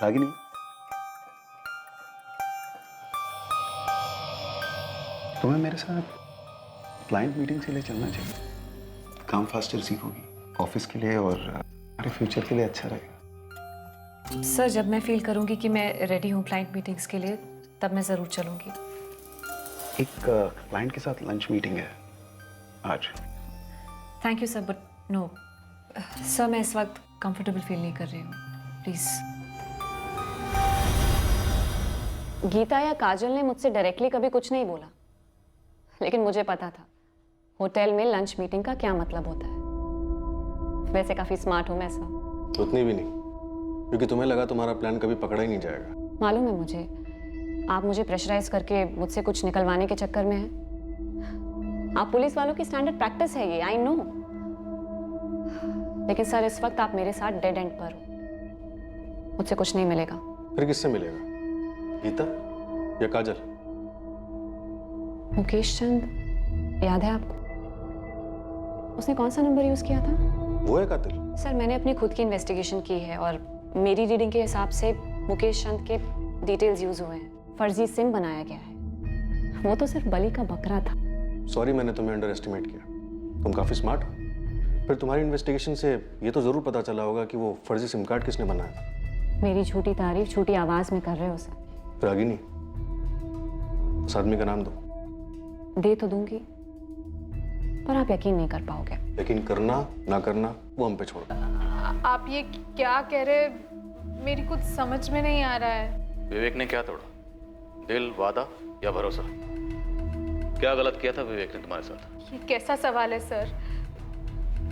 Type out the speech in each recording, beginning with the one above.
रागिनी, तुम्हें मेरे साथ क्लाइंट मीटिंग के लिए चलना चाहिए। काम फास्टर सीखोगी, ऑफिस के लिए और हमारे फ्यूचर के लिए अच्छा रहेगा। सर, जब मैं फील करूंगी कि मैं रेडी हूँ क्लाइंट मीटिंग्स के लिए, तब मैं ज़रूर चलूंगी। एक क्लाइंट के साथ लंच मीटिंग है आज। Thank you sir, but no sir, मैं इस वक्त कंफर्टेबल फील नहीं कर रही हूँ, प्लीज़। गीता या काजल ने मुझसे डायरेक्टली कभी कुछ नहीं बोला, लेकिन मुझे पता था होटल में लंच मीटिंग का क्या मतलब होता है। वैसे काफी स्मार्ट हूं मैं सब। उतनी भी नहीं, क्योंकि तुम्हें लगा तुम्हारा प्लान कभी पकड़ा ही नहीं जाएगा। मालूम है मुझे, आप मुझे प्रेशराइज करके मुझसे कुछ निकलवाने के चक्कर में हैं। आप पुलिस वालों की स्टैंडर्ड प्रैक्टिस है ये, आई नो। लेकिन सर, इस वक्त आप मेरे साथ डेड एंड पर हो। मुझसे कुछ नहीं मिलेगा। फिर किससे मिलेगा? गीता या काजल? मुकेश चंद याद है आपको? उसने कौन सा नंबर यूज किया था? वो है कातिल? सर, मैंने अपनी खुद की इन्वेस्टिगेशन की है और मेरी रीडिंग के हिसाब से मुकेश चंद के डिटेल्स यूज हुए हैं। फर्जी सिम बनाया गया है। वो तो सिर्फ बलि का बकरा था। सॉरी, मैंने तुम्हें अंडर एस्टिमेट किया। तुम काफी स्मार्ट हो। फिर तुम्हारी इन्वेस्टिगेशन से ये तो जरूर पता चला होगा कि वो फर्जी सिम कार्ड किसने बनाया था। मेरी झूठी तारीफ झूठी आवाज में कर रहे हो सर। रागिनी, उस आदमी का नाम दो। दे तो दूंगी, पर आप यकीन नहीं कर पाओगे। लेकिन करना ना करना वो हम पे छोड़ दो। आप ये क्या कह रहे, मेरी कुछ समझ में नहीं आ रहा है। विवेक ने क्या तोड़ा? दिल, वादा या भरोसा? क्या गलत किया था विवेक ने तुम्हारे साथ? ये कैसा सवाल है सर?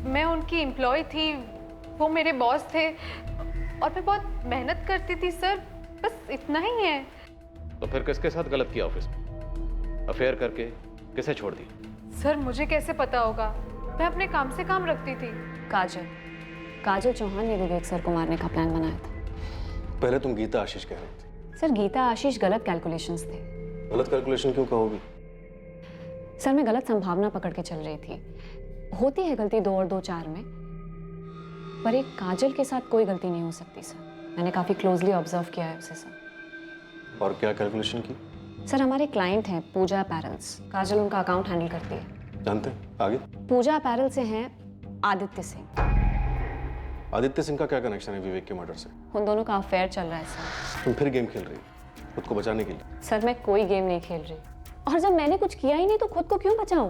मैं उनकी एम्प्लॉय थी, वो मेरे बॉस थे और मैं बहुत मेहनत करती थी सर, बस इतना ही है। तो फिर किसके साथ गलत किया ऑफिस में? अफेयर करके किसे छोड़ दिया? सर, मुझे कैसे पता होगा? मैं अपने काम से काम रखती थी। काजल चौहान ने विवेक सर को मारने का प्लान बनाया था। पहले तुम गीता आशीष कह रही थी। सर, गीता आशीष गलत कैलकुलेशंस थे। गलत कैलकुलेशन क्यों कहोगी? सर, मैं गलत संभावना पकड़ के चल रही थी। होती है गलती 2 और 2 4 में, पर एक काजल के साथ कोई गलती नहीं हो सकती सर। मैंने काफी क्लोजली ऑब्जर्व किया है उसे सर। और क्या कैलकुलेशन की? सर, हमारे क्लाइंट हैं पूजा अपैरल्स। काजल उनका अकाउंट हैंडल करती है। जानते हैं? आगे? पूजा अपैरल से हैं आदित्य सिंह। आदित्य सिंह का क्या कनेक्शन है विवेक के मर्डर से? उन दोनों का अफेयर चल रहा है सर। तुम फिर गेम खेल रही हो खुद को बचाने के लिए? सर, मैं कोई गेम नहीं खेल रही, और जब मैंने कुछ किया ही नहीं तो खुद को क्यों बचाऊं?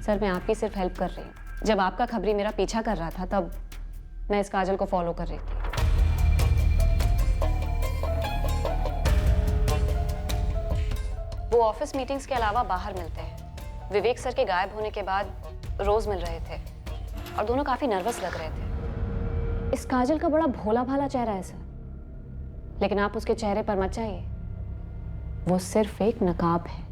सर, मैं आपकी सिर्फ हेल्प कर रही हूँ। जब आपका खबरी मेरा पीछा कर रहा था, तब मैं इस काजल को फॉलो कर रही थी। वो ऑफिस मीटिंग्स के अलावा बाहर मिलते हैं। विवेक सर के गायब होने के बाद रोज मिल रहे थे और दोनों काफी नर्वस लग रहे थे। इस काजल का बड़ा भोला भाला चेहरा है सर, लेकिन आप उसके चेहरे पर मत जाइए, वो सिर्फ एक नकाब है।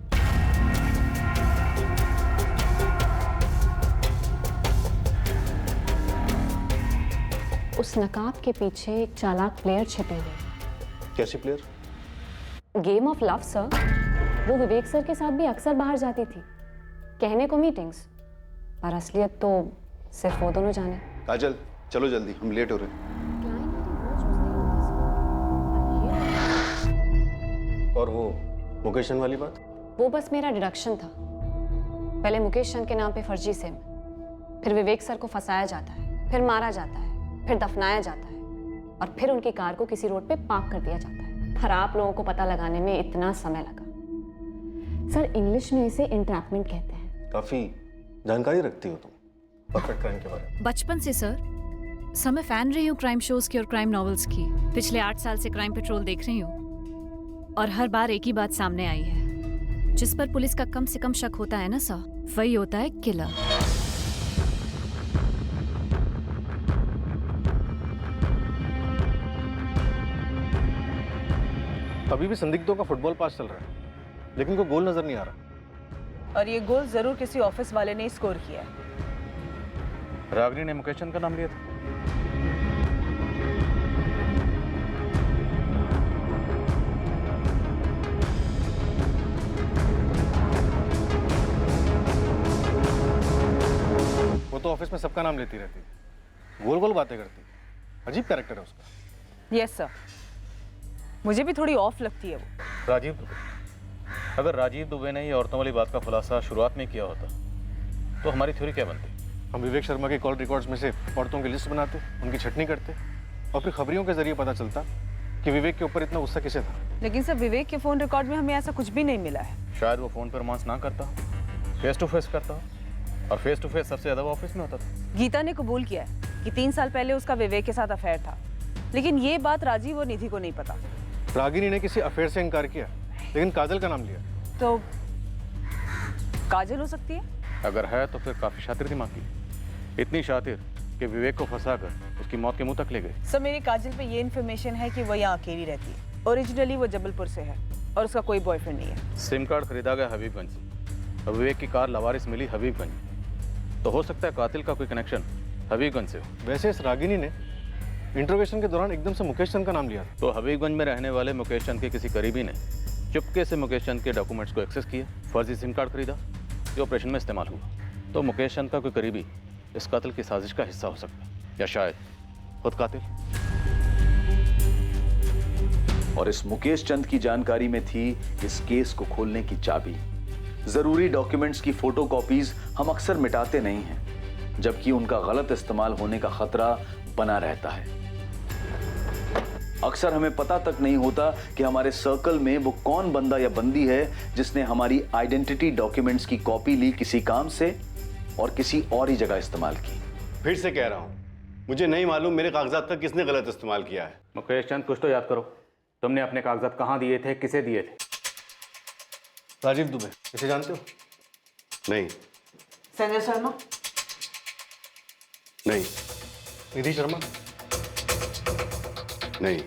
उस नकाब के पीछे एक चालाक प्लेयर छिपी हुई है। कैसी player? Game of love sir. वो विवेक सर के साथ भी अक्सर बाहर जाती थी, कहने को मीटिंग्स, पर असलियत तो सिर्फ वो दोनों जाने। काजल, चलो जल्दी, हम लेट हो रहे हैं। और वो मुकेश चंद वाली बात? वो बस मेरा डिडक्शन था। पहले मुकेश चंद के नाम पे फर्जी सिम, फिर विवेक सर को फंसाया जाता है, फिर मारा जाता है, फिर दफनाया जाता है, और फिर उनकी कार को किसी रोड पे पार्क कर दिया जाता है। पर आप लोगों को पता लगाने में इतना समय लगा। सर, इंग्लिश में इसे इंट्रैपमेंट कहते हैं। काफी जानकारी रखती हो तुम परफेक्ट क्राइम के बारे में। बचपन से सर मैं फैन रही हूँ क्राइम शोज की और क्राइम नॉवेल्स की। पिछले 8 साल से क्राइम पेट्रोल देख रही हूँ और हर बार एक ही बात सामने आई है, जिस पर पुलिस का कम से कम शक होता है ना सर, वही होता है किलर। अभी भी संदिग्धों का फुटबॉल पास चल रहा है, लेकिन कोई गोल नजर नहीं आ रहा। और ये गोल जरूर किसी ऑफिस वाले ने स्कोर किया है। रागिनी ने मुकेश चंद का नाम लिया था। वो तो ऑफिस में सबका नाम लेती रहती है, गोल गोल बातें करती है। अजीब कैरेक्टर है उसका। यस सर, मुझे भी थोड़ी ऑफ लगती है वो। राजीव दुबे, अगर राजीव दुबे ने ये औरतों वाली बात का खुलासा शुरुआत में किया होता तो हमारी थ्योरी क्या बनती? हम विवेक शर्मा के कॉल रिकॉर्ड्स में से औरतों की लिस्ट बनाते, उनकी छटनी करते और फिर खबरियों के जरिए पता चलता कि विवेक के ऊपर इतना गुस्सा किसे था। लेकिन सर विवेक के फ़ोन रिकॉर्ड में हमें ऐसा कुछ भी नहीं मिला है। शायद वो फ़ोन पर रोमांस ना करता, फेस टू फेस करता, और फेस टू फेस सबसे ज़्यादा वो ऑफिस में होता था। गीता ने कबूल किया है कि 3 साल पहले उसका विवेक के साथ अफेयर था, लेकिन ये बात राजीव और निधि को नहीं पता। रागिनी ने किसी अफेयर से इनकार किया, लेकिन काजल का नाम लिया। तो काजल हो सकती है। अगर है तो फिर काफ़ी शातिर दिमाग की, इतनी शातिर कि विवेक को फंसाकर उसकी मौत के मुंह तक ले गए। सर मेरी काजल पे ये इन्फॉर्मेशन है कि वो यहाँ अकेली रहती है। ओरिजिनली वो जबलपुर से है और उसका कोई बॉयफ्रेंड नहीं है। सिम कार्ड खरीदा गया हबीबगंज से और विवेक की कार लवारिस मिली हबीबगंज, तो हो सकता है कातिल का कोई कनेक्शन हबीबगंज से हो। वैसे इस रागिनी ने इंटरोगेशन के दौरान एकदम से मुकेश चंद का नाम लिया था। तो हबीबगंज में रहने वाले मुकेश चंद के किसी करीबी ने चुपके से मुकेश चंद के डॉक्यूमेंट्स को एक्सेस किया, फर्जी सिम कार्ड खरीदा जो ऑपरेशन में इस्तेमाल हुआ। तो मुकेश चंद का कोई करीबी इस कातिल की साजिश का हिस्सा हो सकता है, या शायद खुद कातिल। और इस मुकेश चंद की जानकारी में थी इस केस को खोलने की चाबी। जरूरी डॉक्यूमेंट्स की फोटोकॉपीज हम अक्सर मिटाते नहीं हैं, जबकि उनका गलत इस्तेमाल होने का खतरा बना रहता है। अक्सर हमें पता तक नहीं होता कि हमारे सर्कल में वो कौन बंदा या बंदी है जिसने हमारी आइडेंटिटी डॉक्यूमेंट्स की कॉपी ली किसी काम से और किसी और ही जगह इस्तेमाल की। फिर से कह रहा हूं, मुझे नहीं मालूम मेरे कागजात का किसने गलत इस्तेमाल किया है। मुकेश चंद, कुछ तो याद करो, तुमने अपने कागजात कहाँ दिए थे, किसे दिए थे? राजीव दुबे, इसे जानते हो? नहीं। संजय शर्मा? नहीं। निधि शर्मा? नहीं।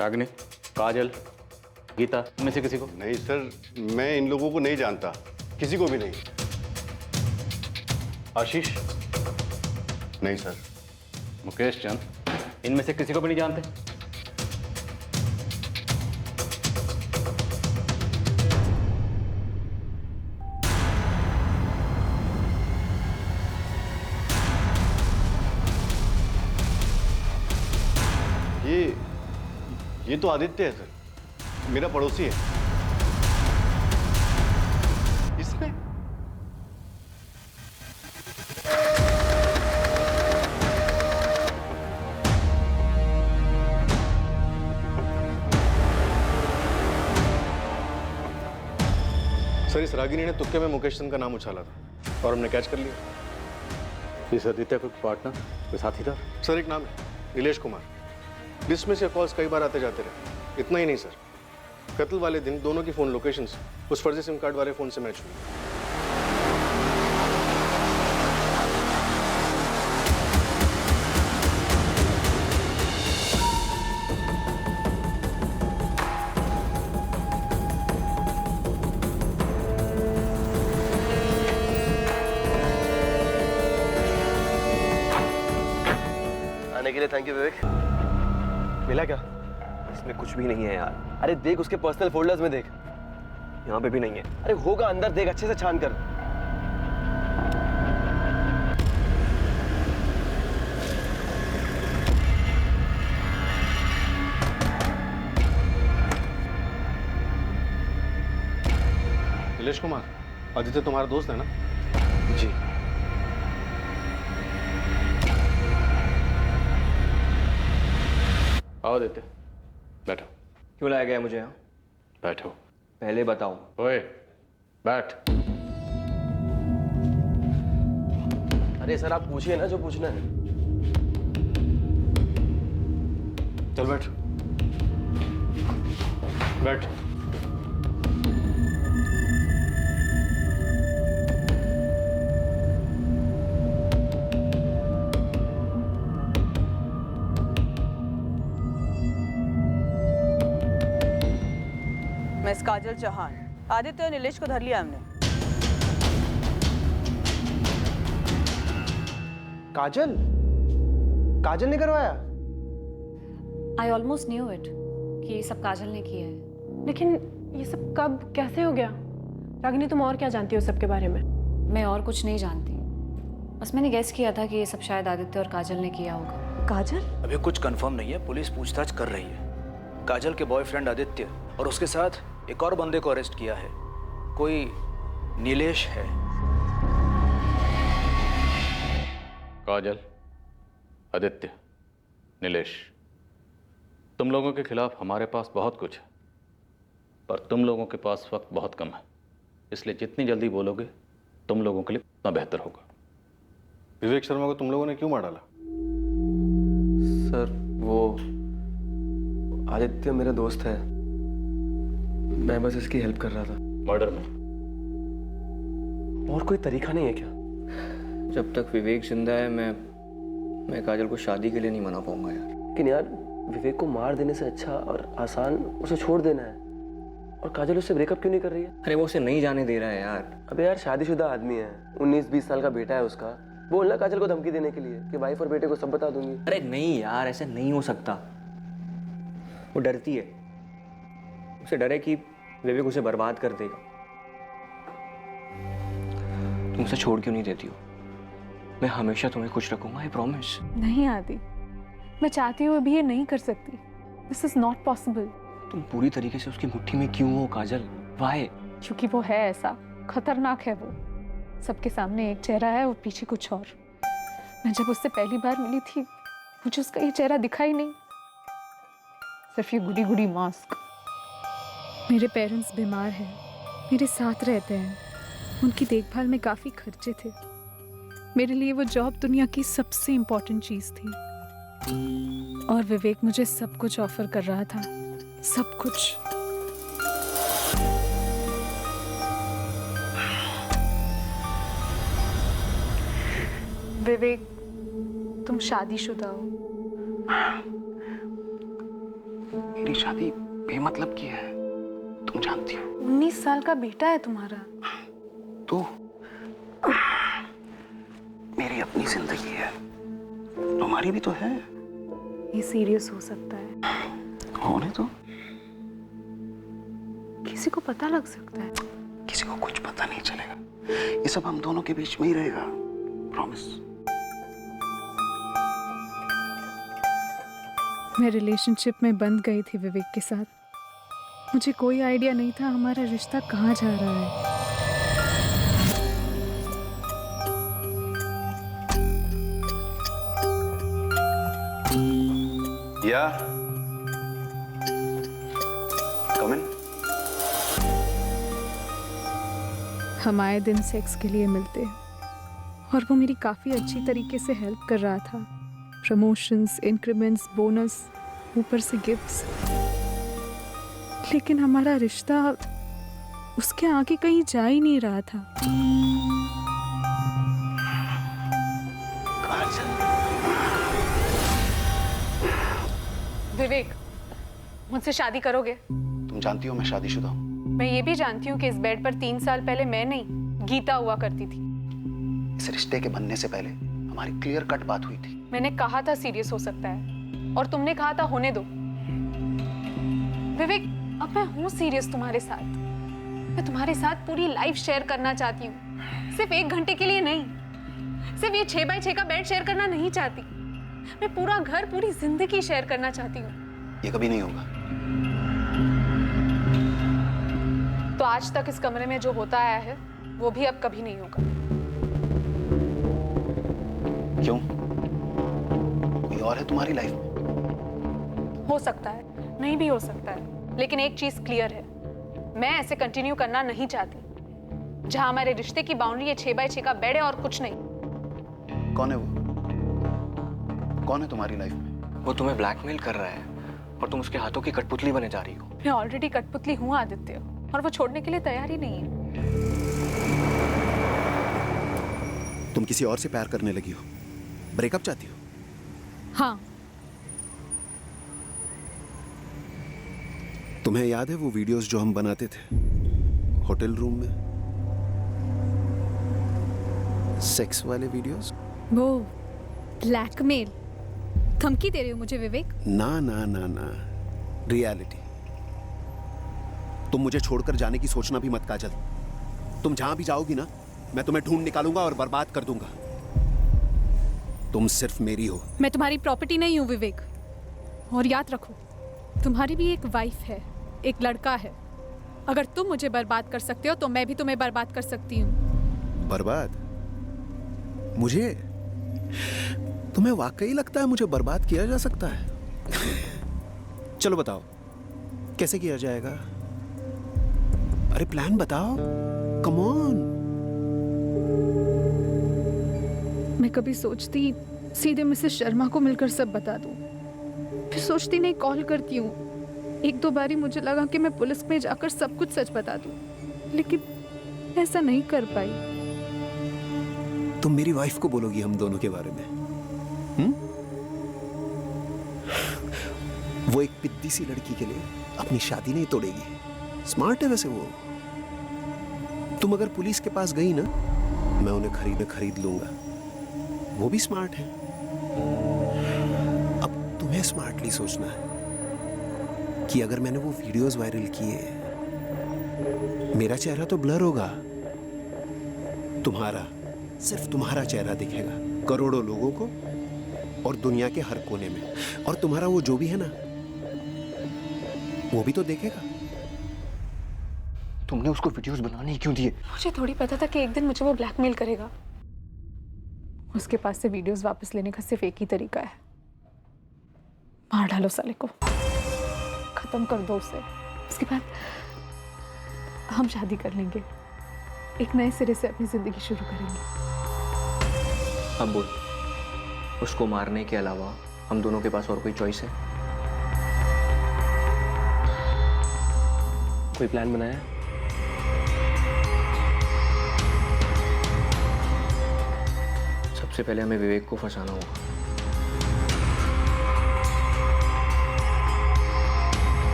रागिनी, काजल, गीता, इनमें से किसी को? नहीं सर, मैं इन लोगों को नहीं जानता, किसी को भी नहीं। आशीष? नहीं सर। मुकेश चंद, इनमें से किसी को भी नहीं जानते? ये तो आदित्य है सर, मेरा पड़ोसी है। इसमें सर, इस रागिनी ने तुक्के में मुकेश चंद का नाम उछाला था और हमने कैच कर लिया। इस आदित्य कोई पार्टनर, कोई साथीदार? सर एक नाम है, नीलेश कुमार। लिस्ट में से कॉल्स कई बार आते जाते रहे। इतना ही नहीं सर, कत्ल वाले दिन दोनों की फोन लोकेशंस उस फर्जी सिम कार्ड वाले फोन से मैच हुई। आने के लिए थैंक यू विवेक। मिला क्या? इसमें कुछ भी नहीं है यार। अरे देख उसके पर्सनल फोल्डर्स में देख, यहाँ पे भी नहीं है। अरे होगा अंदर, देख अच्छे से छान कर। नीलेश कुमार, आदित्य तुम्हारा दोस्त है ना? जी। आओ आदित्य, बैठो। क्यों लाया गया मुझे यहाँ? बैठो। पहले बताओ। ओए, बैठ। अरे सर आप पूछिए ना जो पूछना है। चल बैठ। बैठ। मिस काजल चौहान, आदित्य और नीलेश को धर लिया हमने। काजल? काजल ने करवाया? आई ऑलमोस्ट न्यू इट कि ये सब काजल ने किया है। लेकिन ये सब कब कैसे हो गया? रागिनी तुम और क्या जानती हो सबके बारे में? मैं और कुछ नहीं जानती, बस मैंने गेस किया था कि ये सब शायद आदित्य और काजल ने किया होगा। काजल? अभी कुछ कंफर्म नहीं है, पुलिस पूछताछ कर रही है। काजल के बॉयफ्रेंड आदित्य और उसके साथ एक और बंदे को अरेस्ट किया है। कोई नीलेश है। काजल, आदित्य, नीलेश, तुम लोगों के खिलाफ हमारे पास बहुत कुछ है, पर तुम लोगों के पास वक्त बहुत कम है, इसलिए जितनी जल्दी बोलोगे तुम लोगों के लिए उतना बेहतर होगा। विवेक शर्मा को तुम लोगों ने क्यों मार डाला? सर वो आदित्य मेरा दोस्त है, मैं बस इसकी हेल्प कर रहा था। मर्डर में और कोई तरीका नहीं है क्या? जब तक विवेक जिंदा है मैं काजल को शादी के लिए नहीं मना पाऊंगा यार। लेकिन यार विवेक को मार देने से अच्छा और आसान उसे छोड़ देना है। और काजल उससे ब्रेकअप क्यों नहीं कर रही है? अरे वो उसे नहीं जाने दे रहा है यार। अबे यार शादीशुदा आदमी है, 19-20 साल का बेटा है उसका। बोलना काजल को धमकी देने के लिए कि वाइफ और बेटे को सब बता दूंगी। अरे नहीं यार, ऐसे नहीं हो सकता। वो डरती है, उसे डर है कि विवेक उसे बर्बाद कर देगा। तुम उसे छोड़ क्यों नहीं देती हो? मैं हमेशा तुम्हें खुश रखूंगा, आई प्रॉमिस। नहीं आदि, मैं चाहती हूँ अभी ये नहीं कर सकती। This is not possible. तुम पूरी तरीके से उसकी मुट्ठी में क्यों हो काजल? वाई? क्योंकि वो है ऐसा, खतरनाक है वो। सबके सामने एक चेहरा है और पीछे कुछ और। मैं जब उससे पहली बार मिली थी मुझे उसका ये चेहरा दिखा ही नहीं, सिर्फ ये गुडी गुडी मास्क। मेरे पेरेंट्स बीमार हैं, मेरे साथ रहते हैं, उनकी देखभाल में काफ़ी खर्चे थे। मेरे लिए वो जॉब दुनिया की सबसे इम्पोर्टेंट चीज़ थी। और विवेक मुझे सब कुछ ऑफर कर रहा था, सब कुछ। विवेक, तुम शादीशुदा हो। मेरी शादी बेमतलब की है, तुम जानती हो। 19 साल का बेटा है तुम्हारा। तो मेरी अपनी जिंदगी है, तुम्हारी भी तो है। ये सीरियस हो सकता है। होने तो किसी को पता लग सकता है। किसी को कुछ पता नहीं चलेगा, ये सब हम दोनों के बीच में ही रहेगा, प्रॉमिस। मैं रिलेशनशिप में बंध गई थी विवेक के साथ। मुझे कोई आइडिया नहीं था हमारा रिश्ता कहाँ जा रहा है। या कम इन। हम आए दिन सेक्स के लिए मिलते और वो मेरी काफ़ी अच्छी तरीके से हेल्प कर रहा था। प्रमोशंस, इंक्रीमेंट्स, बोनस, ऊपर से गिफ्ट्स। लेकिन हमारा रिश्ता उसके आगे कहीं जा ही नहीं रहा था। विवेक, मुझसे शादी करोगे? तुम जानती हो मैं शादीशुदा हूँ। मैं ये भी जानती हूँ कि इस बेड पर 3 साल पहले मैं नहीं, गीता हुआ करती थी। इस रिश्ते के बनने से पहले हमारी क्लियर कट बात हुई थी। मैंने कहा था सीरियस हो सकता है और तुमने कहा था होने दो। विवेक, अब मैं हूँ सीरियस तुम्हारे साथ। मैं तुम्हारे साथ पूरी लाइफ शेयर करना चाहती हूँ, सिर्फ 1 घंटे के लिए नहीं। सिर्फ ये 6 बाय 6 का बेड शेयर करना नहीं चाहती। मैं पूरा घर, पूरी जिंदगी शेयर करना चाहती हूँ। ये कभी नहीं होगा। तो आज तक इस कमरे में जो होता आया है वो भी अब कभी नहीं होगा। क्यों? कोई और है तुम्हारी लाइफ में? हो सकता है, नहीं भी हो सकता है, लेकिन एक चीज क्लियर है, मैं ऐसे कंटिन्यू करना नहीं चाहती। जहां हमारे रिश्ते की बाउंड्री है 6 बाय 6 का बेड है और कुछ नहीं। कौन है वो? कौन है तुम्हारी लाइफ में? वो तुम्हें ब्लैकमेल कर रहा है और तुम उसके हाथों की कठपुतली बने जा रही हो। मैं ऑलरेडी कठपुतली हूँ आदित्य, और वो छोड़ने के लिए तैयार ही नहीं है। तुम किसी और से प्यार करने लगी हो, ब्रेकअप चाहती हो? हाँ। तुम्हें याद है वो वीडियोस जो हम बनाते थे होटल रूम में, सेक्स वाले वीडियोस? वो ब्लैकमेल, धमकी दे रही हो मुझे विवेक? ना ना ना ना, रियलिटी। तुम मुझे छोड़कर जाने की सोचना भी मत काजल। तुम जहां भी जाओगी ना, मैं तुम्हें ढूंढ निकालूंगा और बर्बाद कर दूंगा। तुम सिर्फ मेरी हो। मैं तुम्हारी प्रॉपर्टी नहीं हूं विवेक, और याद रखो तुम्हारी भी एक वाइफ है, एक लड़का है। अगर तुम मुझे बर्बाद कर सकते हो तो मैं भी तुम्हें बर्बाद कर सकती हूँ। बर्बाद? मुझे? तुम्हें वाकई लगता है मुझे बर्बाद किया जा सकता है? चलो बताओ, कैसे किया जाएगा? अरे प्लान बताओ, कम ऑन। मैं कभी सोचती सीधे मिसेस शर्मा को मिलकर सब बता दूं, फिर सोचती नहीं कॉल करती हूँ। एक दो बारी मुझे लगा कि मैं पुलिस में जाकर सब कुछ सच बता दूं, लेकिन ऐसा नहीं कर पाई। तुम मेरी वाइफ को बोलोगी हम दोनों के बारे में? वो एक पिद्दी सी लड़की के लिए अपनी शादी नहीं तोड़ेगी। स्मार्ट है वैसे वो। तुम अगर पुलिस के पास गई ना, मैं उन्हें खरीद लूंगा। वो भी स्मार्ट है। अब तुम्हें स्मार्टली सोचना है कि अगर मैंने वो वीडियोस वायरल किए, मेरा चेहरा तो ब्लर होगा, तुम्हारा, सिर्फ तुम्हारा चेहरा दिखेगा करोड़ों लोगों को और दुनिया के हर कोने में। और तुम्हारा वो जो भी है ना, वो भी तो देखेगा। तुमने उसको वीडियोस बनाने ही क्यों दिए? मुझे थोड़ी पता था कि एक दिन मुझे वो ब्लैकमेल करेगा। उसके पास से वीडियोस वापस लेने का सिर्फ एक ही तरीका है, मार डालो साले को, खत्म कर दो उसे। उसके बाद हम शादी कर लेंगे, एक नए सिरे से अपनी जिंदगी शुरू करेंगे। अब बोल, उसको मारने के अलावा हम दोनों के पास और कोई चॉइस है? कोई प्लान बनाया है? सबसे पहले हमें विवेक को फंसाना होगा।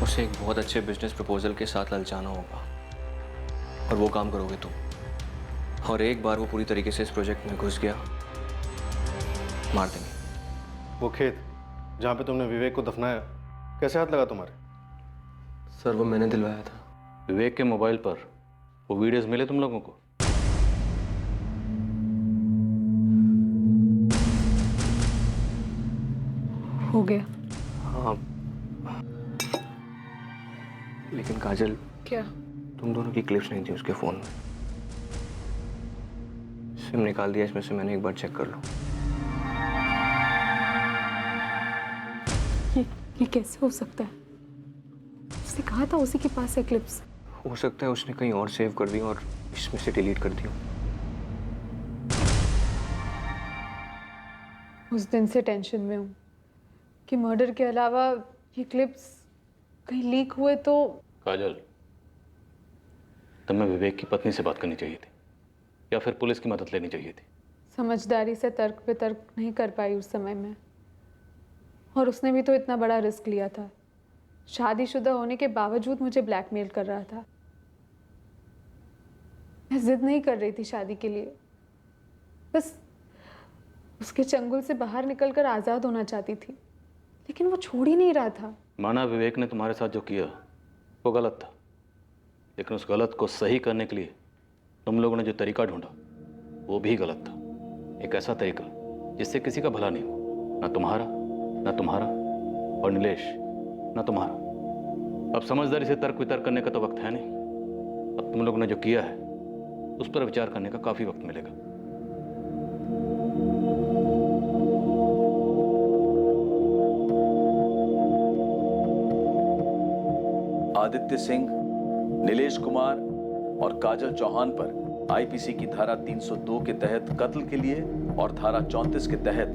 उसे एक बहुत अच्छे बिजनेस प्रपोजल के साथ ललचाना होगा, और वो काम करोगे तुम। और एक बार वो पूरी तरीके से इस प्रोजेक्ट में घुस गया, मार देंगे। वो खेत जहाँ पे तुमने विवेक को दफनाया, कैसे हाथ लगा तुम्हारे? सर वो मैंने दिलवाया था। विवेक के मोबाइल पर वो वीडियोस मिले तुम लोगों को? हो गया। हाँ, लेकिन काजल, क्या? तुम दोनों की क्लिप्स नहीं थी उसके फोन में। सिम निकाल दिया इसमें से मैंने, एक बार चेक कर लो। ये कैसे हो सकता है? उसने कहा था उसी के पास है क्लिप्स। हो सकता है उसने कहीं और सेव कर दी और इसमें से डिलीट कर दी। उस दिन से टेंशन में हूँ कि मर्डर के अलावा ये क्लिप्स कहीं लीक हुए तो। काजल, तुम्हें विवेक की पत्नी से बात करनी चाहिए थी, या फिर पुलिस की मदद लेनी चाहिए थी। समझदारी से तर्क पे तर्क नहीं कर पाई उस समय में, और उसने भी तो इतना बड़ा रिस्क लिया था। शादीशुदा होने के बावजूद मुझे ब्लैकमेल कर रहा था। मैं जिद नहीं कर रही थी शादी के लिए, बस उसके चंगुल से बाहर निकलकर आज़ाद होना चाहती थी, लेकिन वो छोड़ ही नहीं रहा था। माना विवेक ने तुम्हारे साथ जो किया वो गलत था, लेकिन उस गलत को सही करने के लिए तुम लोगों ने जो तरीका ढूंढा वो भी गलत था। एक ऐसा तरीका जिससे किसी का भला नहीं हो, ना तुम्हारा, ना तुम्हारा, और नीलेश, ना तुम्हारा। अब समझदारी से तर्क वितर्क करने का तो वक्त है नहीं। अब तुम लोगों ने जो किया है उस पर विचार करने का काफी वक्त मिलेगा। आदित्य सिंह, नीलेश कुमार और काजल चौहान पर आईपीसी की धारा 302 के तहत कत्ल के लिए और धारा 34 के तहत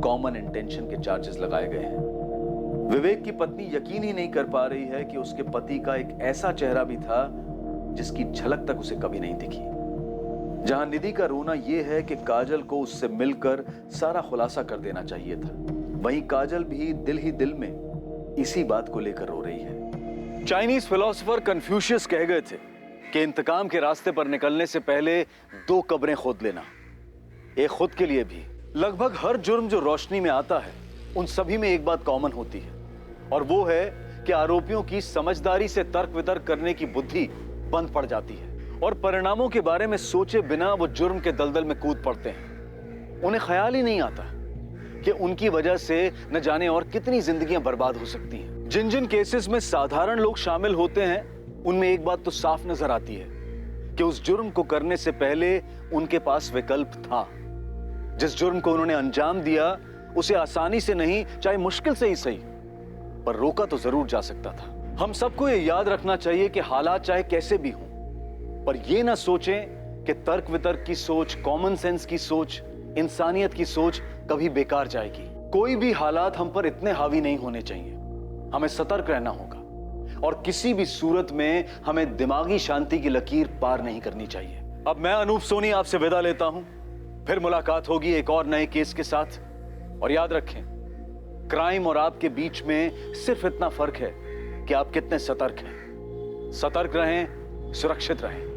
कॉमन इंटेंशन के चार्जेस लगाए गए हैं। विवेक की पत्नी यकीन ही नहीं कर पा रही है कि उसके पति का एक ऐसा चेहरा भी था जिसकी झलक तक उसे कभी नहीं दिखी। जहां निधि का रोना यह है कि काजल को उससे मिलकर सारा खुलासा कर देना चाहिए था, वहीं काजल भी दिल ही दिल में इसी बात को लेकर रो रही है। चाइनीज फिलोसोफर कन्फ्यूशियस कह गए थे कि इंतकाम के रास्ते पर निकलने से पहले 2 कब्रें खोद लेना। एक खुद के लिए भी। लगभग हर जुर्म जो रोशनी में आता है उन सभी में एक बात कॉमन होती है, और वो है कि आरोपियों की समझदारी से तर्क वितर्क करने की बुद्धि बंद पड़ जाती है और परिणामों के बारे में सोचे बिना वो जुर्म के दलदल में कूद पड़ते हैं। उन्हें ख्याल ही नहीं आता कि उनकी वजह से न जाने और कितनी जिंदगियां बर्बाद हो सकती हैं। जिन जिन केसेस में साधारण लोग शामिल होते हैं, उनमें एक बात तो साफ नजर आती है कि उस जुर्म को करने से पहले उनके पास विकल्प था। जिस जुर्म को उन्होंने अंजाम दिया उसे आसानी से नहीं, चाहे मुश्किल से ही सही, पर रोका तो जरूर जा सकता था। हम सबको ये याद रखना चाहिए कि हालात चाहे कैसे भी हों, पर यह ना सोचें कि तर्क वितर्क की सोच, कॉमन सेंस की सोच, इंसानियत की सोच कभी बेकार जाएगी। कोई भी हालात हम पर इतने हावी नहीं होने चाहिए। हमें सतर्क रहना होगा और किसी भी सूरत में हमें दिमागी शांति की लकीर पार नहीं करनी चाहिए। अब मैं अनूप सोनी आपसे विदा लेता हूं। फिर मुलाकात होगी एक और नए केस के साथ। और याद रखें, क्राइम और आपके बीच में सिर्फ इतना फर्क है कि आप कितने सतर्क हैं। सतर्क रहें, सुरक्षित रहें।